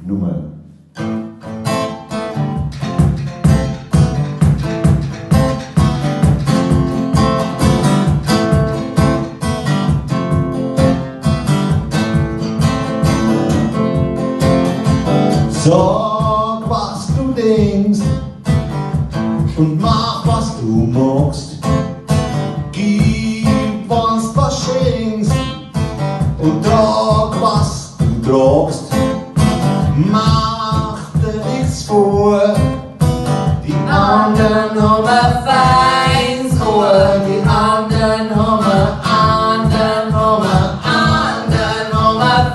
Nummer. Sag, was du denkst und mach, was du magst. Gib, was du schenkst und trag, was du tragst. Mach dir nichts vor, die anderen haben ein feines Ohr. Die anderen haben ein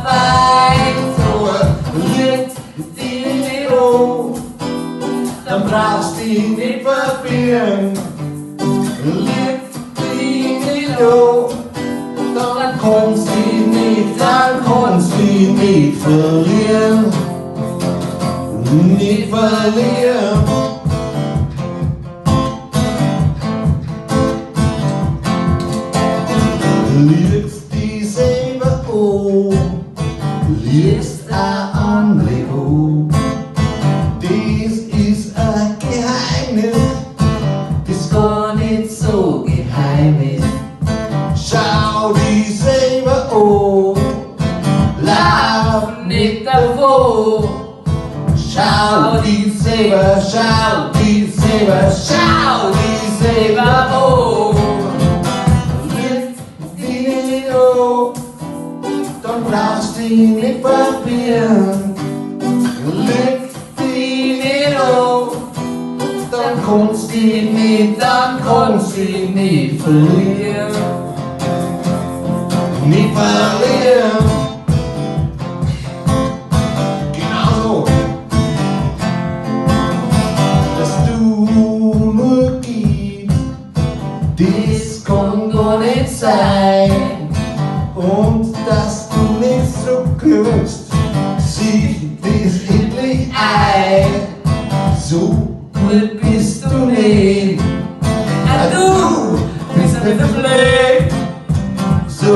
feines Ohr. Liegt die nicht an, dann brauchst du dich nicht verbiang. Liegt die nicht an, dann konnst du dich nicht verlieren. Nicht verlieren. Liegst die selber an, liegst ein andere an. Das ist ein Geheimnis, das gar nicht so geheim ist. Schau die selber an, lauf nicht davon. Schau die selber an. Liegt die nicht an, dann brauchst du dich nicht verbiang. Liegt die nicht an, dann kannst du dich nicht verlieren. Nicht verlieren. Das kann gar nicht sein, und dass du nichts zurückkriegst, sieh das endlich ein. So gut bist du nicht, du bist nicht so blöd. So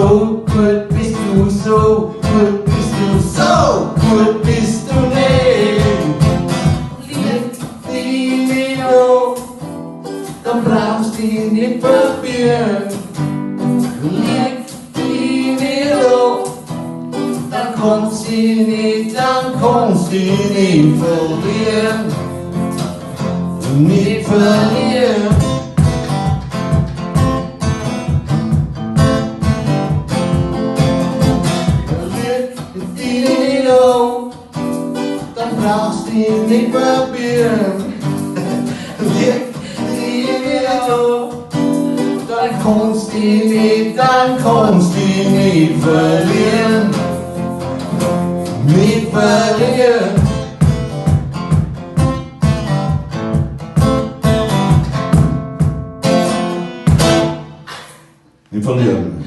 gut bist du, so gut bist du, so gut bist du nicht. Liegt die nicht an, dann brauchst du dich nicht verbiang. Liegt die nicht an, dann kannst du dich nicht verlieren. Nicht verlieren. Liegt die nicht an, dann brauchst du dich nicht verbiang. Liegt dann kannst du dich nicht verlieren. Nicht verlieren. Nicht verlieren.